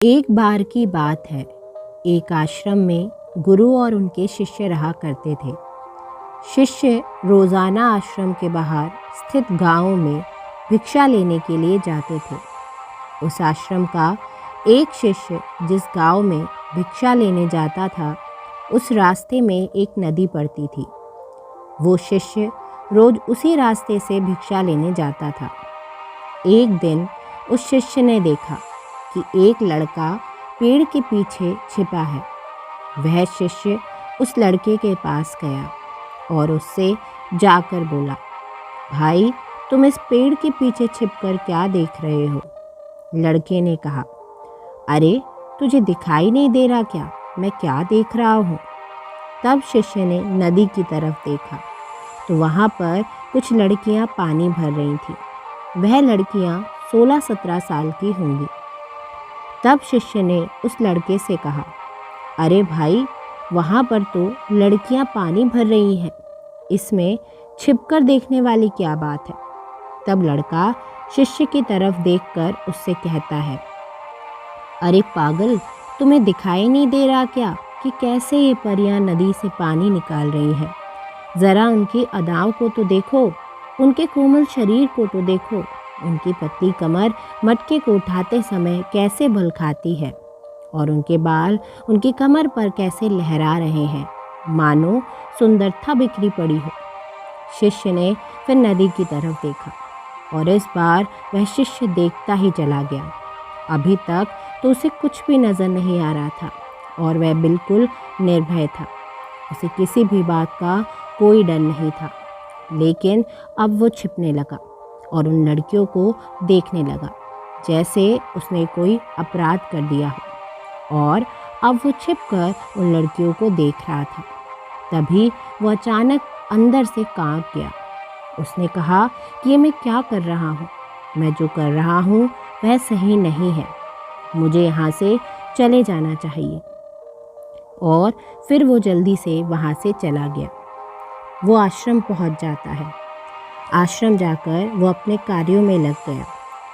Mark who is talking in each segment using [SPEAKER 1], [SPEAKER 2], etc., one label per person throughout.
[SPEAKER 1] एक बार की बात है। एक आश्रम में गुरु और उनके शिष्य रहा करते थे। शिष्य रोज़ाना आश्रम के बाहर स्थित गांव में भिक्षा लेने के लिए जाते थे। उस आश्रम का एक शिष्य जिस गांव में भिक्षा लेने जाता था, उस रास्ते में एक नदी पड़ती थी। वो शिष्य रोज़ उसी रास्ते से भिक्षा लेने जाता था। एक दिन उस शिष्य ने देखा कि एक लड़का पेड़ के पीछे छिपा है। वह शिष्य उस लड़के के पास गया और उससे जाकर बोला, भाई, तुम इस पेड़ के पीछे छिपकर क्या देख रहे हो? लड़के ने कहा, अरे, तुझे दिखाई नहीं दे रहा क्या मैं क्या देख रहा हूँ? तब शिष्य ने नदी की तरफ देखा तो वहाँ पर कुछ लड़कियाँ पानी भर रही थीं। वह लड़कियाँ 16-17 साल की होंगी। तब शिष्य ने उस लड़के से कहा, अरे भाई, वहाँ पर तो लड़कियाँ पानी भर रही हैं, इसमें छिपकर देखने वाली क्या बात है? तब लड़का शिष्य की तरफ देखकर उससे कहता है, अरे पागल, तुम्हें दिखाई नहीं दे रहा क्या कि कैसे ये परियां नदी से पानी निकाल रही हैं? ज़रा उनकी अदाओं को तो देखो, उनके कोमल शरीर को तो देखो, उनकी पतली कमर मटके को उठाते समय कैसे बल खाती है और उनके बाल उनकी कमर पर कैसे लहरा रहे हैं, मानो सुंदरता बिखरी पड़ी हो। शिष्य ने फिर नदी की तरफ देखा और इस बार वह शिष्य देखता ही चला गया। अभी तक तो उसे कुछ भी नज़र नहीं आ रहा था और वह बिल्कुल निर्भय था। उसे किसी भी बात का कोई डर नहीं था। लेकिन अब वो छिपने लगा और उन लड़कियों को देखने लगा जैसे उसने कोई अपराध कर दिया हो, और अब वो छिपकर उन लड़कियों को देख रहा था। तभी वो अचानक अंदर से कांप गया। उसने कहा कि ये मैं क्या कर रहा हूँ? मैं जो कर रहा हूँ वह सही नहीं है। मुझे यहाँ से चले जाना चाहिए। और फिर वो जल्दी से वहाँ से चला गया। वो आश्रम पहुँच जाता है। आश्रम जाकर वो अपने कार्यों में लग गया,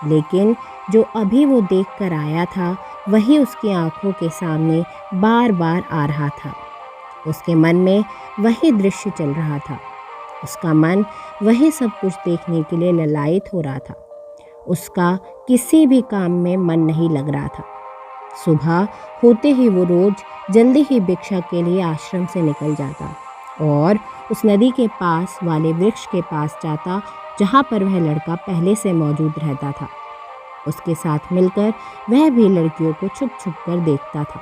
[SPEAKER 1] लेकिन जो अभी वो देख कर आया था वही उसकी आंखों के सामने बार बार आ रहा था। उसके मन में वही दृश्य चल रहा था। उसका मन वही सब कुछ देखने के लिए ललायत हो रहा था। उसका किसी भी काम में मन नहीं लग रहा था। सुबह होते ही वो रोज़ जल्दी ही भिक्षा के लिए आश्रम से निकल जाता और उस नदी के पास वाले वृक्ष के पास जाता जहाँ पर वह लड़का पहले से मौजूद रहता था। उसके साथ मिलकर वह भी लड़कियों को छुप छुप कर देखता था।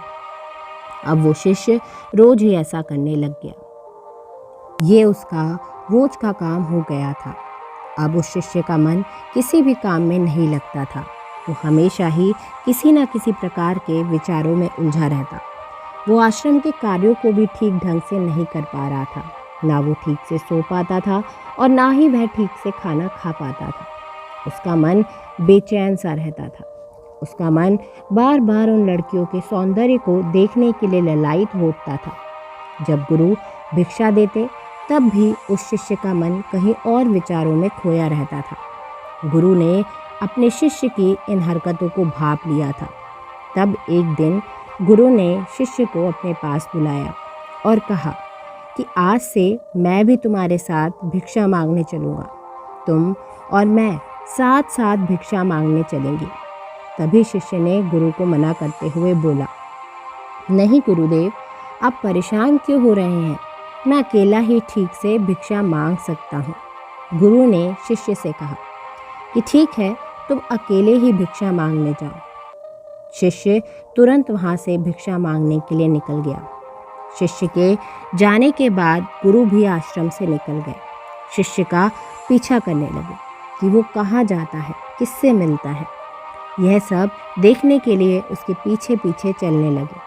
[SPEAKER 1] अब वो शिष्य रोज ही ऐसा करने लग गया। ये उसका रोज का काम हो गया था। अब उस शिष्य का मन किसी भी काम में नहीं लगता था। वो हमेशा ही किसी न किसी प्रकार के विचारों में उलझा रहता। वो आश्रम के कार्यों को भी ठीक ढंग से नहीं कर पा रहा था। ना वो ठीक से सो पाता था और ना ही वह ठीक से खाना खा पाता था। उसका मन बेचैन सा रहता था। उसका मन बार बार उन लड़कियों के सौंदर्य को देखने के लिए ललायत हो उठता था। जब गुरु भिक्षा देते तब भी उस शिष्य का मन कहीं और विचारों में खोया रहता था। गुरु ने अपने शिष्य की इन हरकतों को भांप लिया था। तब एक दिन गुरु ने शिष्य को अपने पास बुलाया और कहा कि आज से मैं भी तुम्हारे साथ भिक्षा मांगने चलूँगा। तुम और मैं साथ साथ भिक्षा मांगने चलेंगे। तभी शिष्य ने गुरु को मना करते हुए बोला, नहीं गुरुदेव, आप परेशान क्यों हो रहे हैं? मैं अकेला ही ठीक से भिक्षा मांग सकता हूँ। गुरु ने शिष्य से कहा कि ठीक है, तुम अकेले ही भिक्षा मांगने जाओ। शिष्य तुरंत वहाँ से भिक्षा मांगने के लिए निकल गया। शिष्य के जाने के बाद गुरु भी आश्रम से निकल गए। शिष्य का पीछा करने लगे कि वो कहाँ जाता है, किससे मिलता है। यह सब देखने के लिए उसके पीछे पीछे चलने लगे।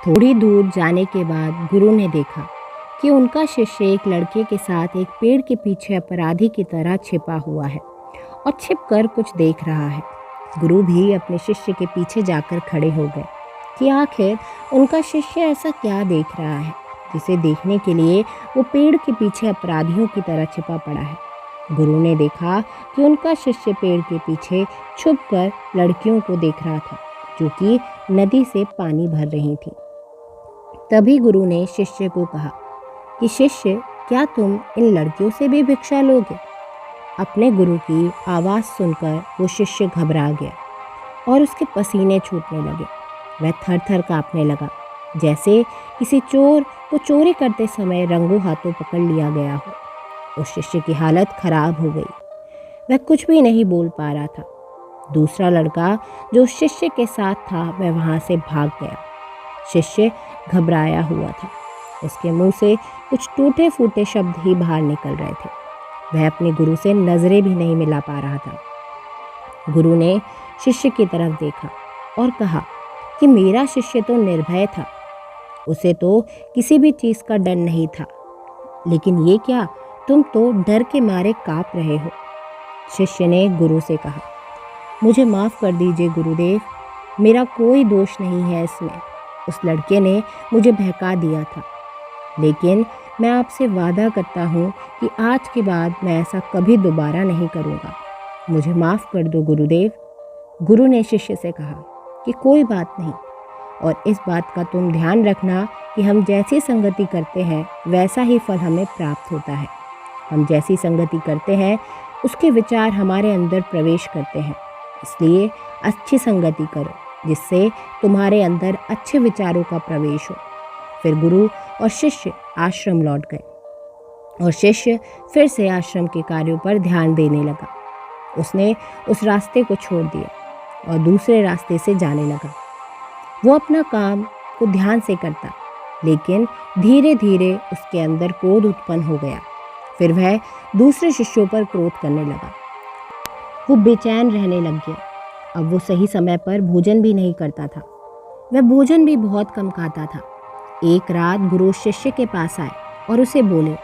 [SPEAKER 1] थोड़ी दूर जाने के बाद गुरु ने देखा कि उनका शिष्य एक लड़के के साथ एक पेड़ के पीछे अपराधी की तरह छिपा हुआ है और छिपकर कुछ देख रहा है। गुरु भी अपने शिष्य के पीछे जाकर खड़े हो गए कि आखिर उनका शिष्य ऐसा क्या देख रहा है जिसे देखने के लिए वो पेड़ के पीछे अपराधियों की तरह छिपा पड़ा है। गुरु ने देखा कि उनका शिष्य पेड़ के पीछे छुपकर लड़कियों को देख रहा था, जो कि नदी से पानी भर रही थीं। तभी गुरु ने शिष्य को कहा कि शिष्य, क्या तुम इन लड़कियों से भी भिक्षा लोगे? अपने गुरु की आवाज़ सुनकर वो शिष्य घबरा गया और उसके पसीने छूटने लगे। वह थर थर काँपने लगा, जैसे किसी चोर को चोरी करते समय रंगों हाथों पकड़ लिया गया हो। उस शिष्य की हालत खराब हो गई। वह कुछ भी नहीं बोल पा रहा था। दूसरा लड़का जो शिष्य के साथ था वह वहाँ से भाग गया। शिष्य घबराया हुआ था। उसके मुंह से कुछ टूटे फूटे शब्द ही बाहर निकल रहे थे। वह अपने गुरु से नजरें भी नहीं मिला पा रहा था। गुरु ने शिष्य की तरफ देखा और कहा कि मेरा शिष्य तो निर्भय था, उसे तो किसी भी चीज़ का डर नहीं था, लेकिन ये क्या, तुम तो डर के मारे काँप रहे हो। शिष्य ने गुरु से कहा, मुझे माफ़ कर दीजिए गुरुदेव, मेरा कोई दोष नहीं है इसमें। उस लड़के ने मुझे बहका दिया था, लेकिन मैं आपसे वादा करता हूँ कि आज के बाद मैं ऐसा कभी दोबारा नहीं करूँगा। मुझे माफ़ कर दो गुरुदेव। गुरु ने शिष्य से कहा कि कोई बात नहीं, और इस बात का तुम ध्यान रखना कि हम जैसी संगति करते हैं वैसा ही फल हमें प्राप्त होता है। हम जैसी संगति करते हैं उसके विचार हमारे अंदर प्रवेश करते हैं, इसलिए अच्छी संगति करो जिससे तुम्हारे अंदर अच्छे विचारों का प्रवेश हो। फिर गुरु और शिष्य आश्रम लौट गए और शिष्य फिर से आश्रम के कार्यों पर ध्यान देने लगा। उसने उस रास्ते को छोड़ दिया और दूसरे रास्ते से जाने लगा। वो अपना काम को ध्यान से करता, लेकिन धीरे धीरे उसके अंदर क्रोध उत्पन्न हो गया। फिर वह दूसरे शिष्यों पर क्रोध करने लगा। वो बेचैन रहने लग गया। अब वो सही समय पर भोजन भी नहीं करता था। वह भोजन भी बहुत कम खाता था। एक रात गुरु शिष्य के पास आए और उसे बोले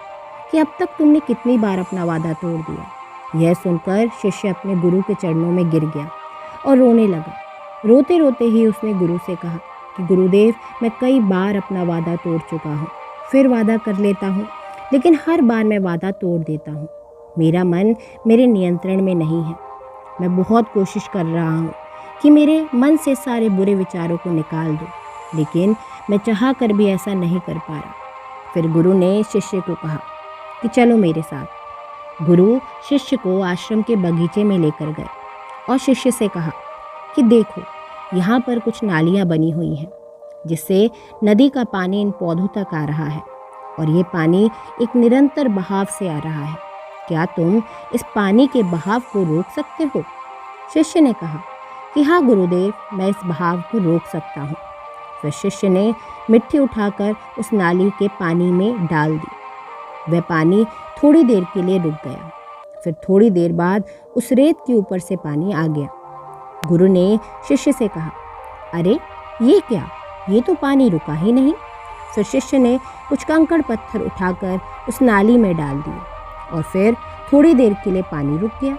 [SPEAKER 1] कि अब तक तुमने कितनी बार अपना वादा तोड़ दिया। यह सुनकर शिष्य अपने गुरु के चरणों में गिर गया और रोने लगा। रोते रोते ही उसने गुरु से कहा कि गुरुदेव, मैं कई बार अपना वादा तोड़ चुका हूँ, फिर वादा कर लेता हूँ, लेकिन हर बार मैं वादा तोड़ देता हूँ। मेरा मन मेरे नियंत्रण में नहीं है। मैं बहुत कोशिश कर रहा हूँ कि मेरे मन से सारे बुरे विचारों को निकाल दूँ, लेकिन मैं चाह कर भी ऐसा नहीं कर पा रहा। फिर गुरु ने शिष्य को कहा कि चलो मेरे साथ। गुरु शिष्य को आश्रम के बगीचे में लेकर गए और शिष्य से कहा कि देखो, यहाँ पर कुछ नालियाँ बनी हुई हैं, जिससे नदी का पानी इन पौधों तक आ रहा है, और ये पानी एक निरंतर बहाव से आ रहा है। क्या तुम इस पानी के बहाव को रोक सकते हो? शिष्य ने कहा कि हाँ गुरुदेव, मैं इस बहाव को रोक सकता हूँ। फिर शिष्य ने मिट्टी उठाकर उस नाली के पानी में डाल दी। वह पानी थोड़ी देर के लिए रुक गया। फिर थोड़ी देर बाद उस रेत के ऊपर से पानी आ गया। गुरु ने शिष्य से कहा, अरे ये क्या, ये तो पानी रुका ही नहीं। फिर शिष्य ने कुछ कंकड़ पत्थर उठाकर उस नाली में डाल दिए और फिर थोड़ी देर के लिए पानी रुक गया।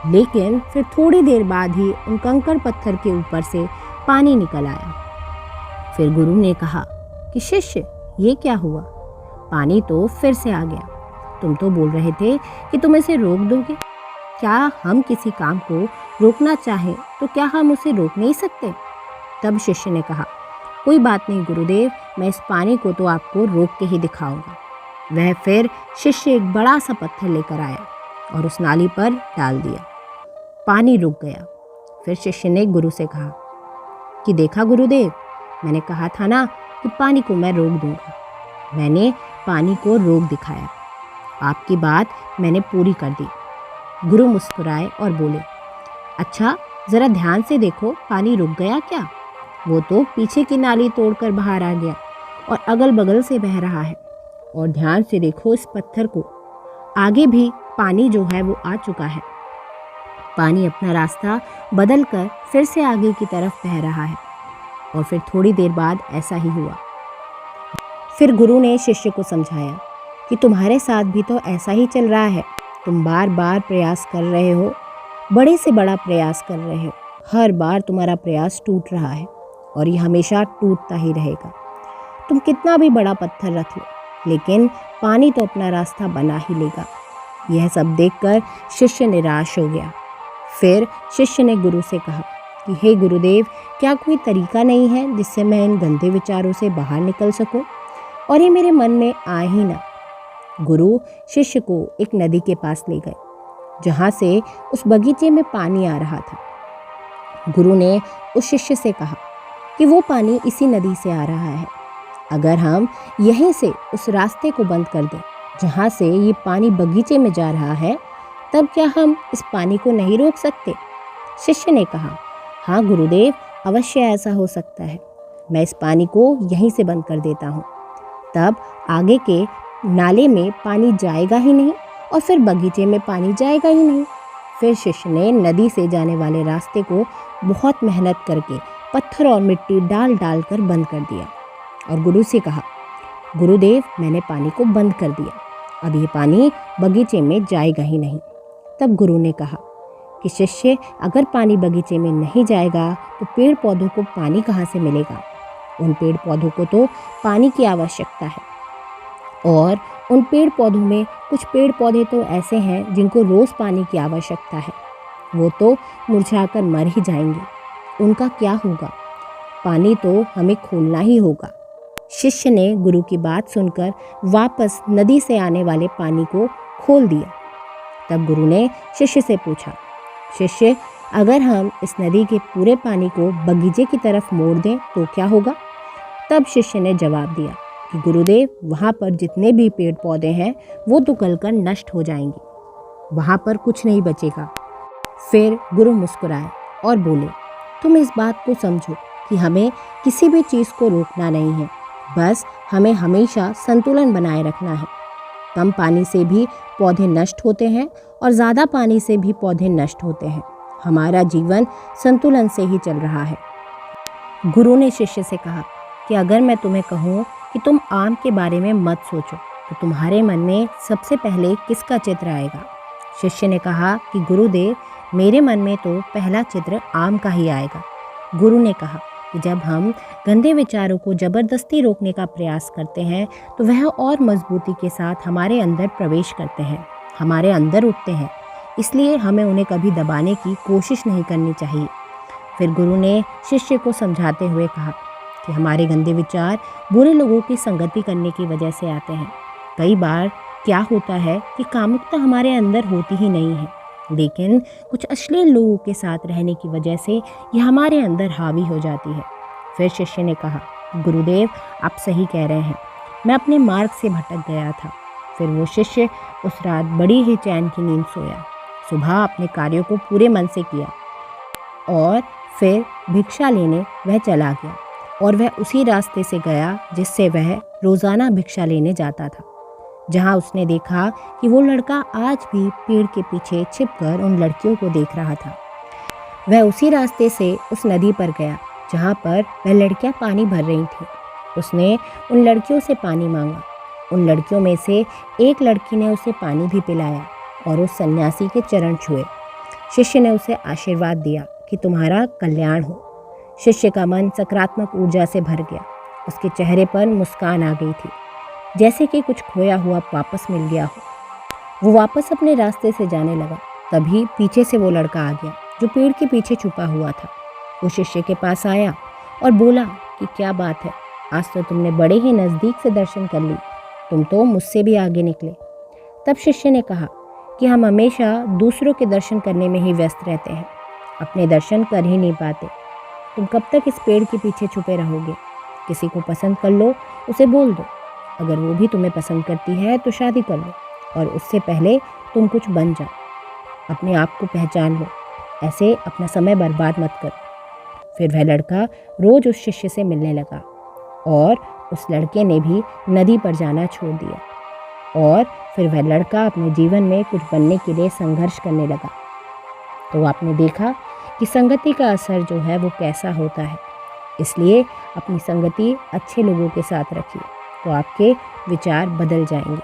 [SPEAKER 1] लेकिन फिर थोड़ी देर बाद ही उन कंकड़ पत्थर के ऊपर से पानी निकल आया। फिर गुरु ने कहा कि शिष्य, ये क्या हुआ? पानी तो फिर से आ गया। तुम तो बोल रहे थे कि तुम इसे रोक दोगे। क्या हम किसी काम को रोकना चाहें तो क्या हम उसे रोक नहीं सकते? तब शिष्य ने कहा, कोई बात नहीं गुरुदेव, मैं इस पानी को तो आपको रोक के ही दिखाऊंगा। वह फिर शिष्य एक बड़ा सा पत्थर लेकर आया और उस नाली पर डाल दिया। पानी रुक गया। फिर शिष्य ने गुरु से कहा कि देखा गुरुदेव, मैंने कहा था ना कि पानी को मैं रोक दूंगा। मैंने पानी को रोक दिखाया। आपकी बात मैंने पूरी कर दी। गुरु मुस्कुराए और बोले, अच्छा ज़रा ध्यान से देखो, पानी रुक गया क्या? वो तो पीछे की नाली तोड़कर बाहर आ गया और अगल बगल से बह रहा है। और ध्यान से देखो इस पत्थर को, आगे भी पानी जो है वो आ चुका है। पानी अपना रास्ता बदल कर फिर से आगे की तरफ बह रहा है। और फिर थोड़ी देर बाद ऐसा ही हुआ। फिर गुरु ने शिष्य को समझाया कि तुम्हारे साथ भी तो ऐसा ही चल रहा है। तुम बार बार प्रयास कर रहे हो, बड़े से बड़ा प्रयास कर रहे हो। हर बार तुम्हारा प्रयास टूट रहा है और ये हमेशा टूटता ही रहेगा। तुम कितना भी बड़ा पत्थर रख लो, लेकिन पानी तो अपना रास्ता बना ही लेगा। यह सब देखकर शिष्य निराश हो गया। फिर शिष्य ने गुरु से कहा कि हे गुरुदेव, क्या कोई तरीका नहीं है जिससे मैं इन गंदे विचारों से बाहर निकल सकूं और ये मेरे मन में आए ही ना। गुरु शिष्य को एक नदी के पास ले गए जहाँ से उस बगीचे में पानी आ रहा था। गुरु ने उस शिष्य से कहा कि वो पानी इसी नदी से आ रहा है। अगर हम यहीं से उस रास्ते को बंद कर दें जहाँ से ये पानी बगीचे में जा रहा है, तब क्या हम इस पानी को नहीं रोक सकते? शिष्य ने कहा, हाँ गुरुदेव, अवश्य ऐसा हो सकता है। मैं इस पानी को यहीं से बंद कर देता हूँ। तब आगे के नाले में पानी जाएगा ही नहीं और फिर बगीचे में पानी जाएगा ही नहीं। फिर शिष्य ने नदी से जाने वाले रास्ते को बहुत मेहनत करके पत्थर और मिट्टी डाल डाल कर बंद कर दिया और गुरु से कहा, गुरुदेव, मैंने पानी को बंद कर दिया, अब ये पानी बगीचे में जाएगा ही नहीं। तब गुरु ने कहा कि शिष्य, अगर पानी बगीचे में नहीं जाएगा तो पेड़ पौधों को पानी कहाँ से मिलेगा? उन पेड़ पौधों को तो पानी की आवश्यकता है और उन पेड़ पौधों में कुछ पेड़ पौधे तो ऐसे हैं जिनको रोज़ पानी की आवश्यकता है। वो तो मुरझाकर मर ही जाएंगे, उनका क्या होगा? पानी तो हमें खोलना ही होगा। शिष्य ने गुरु की बात सुनकर वापस नदी से आने वाले पानी को खोल दिया। तब गुरु ने शिष्य से पूछा, शिष्य, अगर हम इस नदी के पूरे पानी को बगीचे की तरफ मोड़ दें तो क्या होगा? तब शिष्य ने जवाब दिया कि गुरुदेव, वहाँ पर जितने भी पेड़ पौधे हैं वो तो गलकर नष्ट हो जाएंगे, वहाँ पर कुछ नहीं बचेगा। फिर गुरु मुस्कुराए और बोले, तुम इस बात को समझो कि हमें किसी भी चीज़ को रोकना नहीं है, बस हमें हमेशा संतुलन बनाए रखना है। कम पानी से भी पौधे नष्ट होते हैं और ज़्यादा पानी से भी पौधे नष्ट होते हैं। हमारा जीवन संतुलन से ही चल रहा है। गुरु ने शिष्य से कहा कि अगर मैं तुम्हें कहूँ कि तुम आम के बारे में मत सोचो तो तुम्हारे मन में सबसे पहले किसका चित्र आएगा? शिष्य ने कहा कि गुरुदेव, मेरे मन में तो पहला चित्र आम का ही आएगा। गुरु ने कहा कि जब हम गंदे विचारों को ज़बरदस्ती रोकने का प्रयास करते हैं तो वह और मजबूती के साथ हमारे अंदर प्रवेश करते हैं, हमारे अंदर उठते हैं। इसलिए हमें उन्हें कभी दबाने की कोशिश नहीं करनी चाहिए। फिर गुरु ने शिष्य को समझाते हुए कहा कि हमारे गंदे विचार बुरे लोगों की संगति करने की वजह से आते हैं। कई बार क्या होता है कि कामुकता हमारे अंदर होती ही नहीं है, लेकिन कुछ अश्लील लोगों के साथ रहने की वजह से यह हमारे अंदर हावी हो जाती है। फिर शिष्य ने कहा, गुरुदेव, आप सही कह रहे हैं, मैं अपने मार्ग से भटक गया था। फिर वो शिष्य उस रात बड़ी ही चैन की नींद सोया। सुबह अपने कार्यों को पूरे मन से किया और फिर भिक्षा लेने वह चला गया और वह उसी रास्ते से गया जिससे वह रोज़ाना भिक्षा लेने जाता था। जहाँ उसने देखा कि वो लड़का आज भी पेड़ के पीछे छिपकर उन लड़कियों को देख रहा था। वह उसी रास्ते से उस नदी पर गया जहाँ पर वह लड़कियाँ पानी भर रही थीं। उसने उन लड़कियों से पानी मांगा। उन लड़कियों में से एक लड़की ने उसे पानी भी पिलाया और उस सन्यासी के चरण छुए। शिष्य ने उसे आशीर्वाद दिया कि तुम्हारा कल्याण हो। शिष्य का मन सकारात्मक ऊर्जा से भर गया। उसके चेहरे पर मुस्कान आ गई थी, जैसे कि कुछ खोया हुआ वापस मिल गया हो। वो वापस अपने रास्ते से जाने लगा। तभी पीछे से वो लड़का आ गया जो पेड़ के पीछे छुपा हुआ था। वो शिष्य के पास आया और बोला कि क्या बात है, आज तो तुमने बड़े ही नज़दीक से दर्शन कर ली, तुम तो मुझसे भी आगे निकले। तब शिष्य ने कहा कि हम हमेशा दूसरों के दर्शन करने में ही व्यस्त रहते हैं, अपने दर्शन कर ही नहीं पाते। तुम कब तक इस पेड़ के पीछे छुपे रहोगे? किसी को पसंद कर लो, उसे बोल दो। अगर वो भी तुम्हें पसंद करती है तो शादी कर लो और उससे पहले तुम कुछ बन जाओ। अपने आप को पहचान लो, ऐसे अपना समय बर्बाद मत करो। फिर वह लड़का रोज़ उस शिष्य से मिलने लगा और उस लड़के ने भी नदी पर जाना छोड़ दिया और फिर वह लड़का अपने जीवन में कुछ बनने के लिए संघर्ष करने लगा। तो आपने देखा कि संगति का असर जो है वो कैसा होता है। इसलिए अपनी संगति अच्छे लोगों के साथ रखिए तो आपके विचार बदल जाएंगे।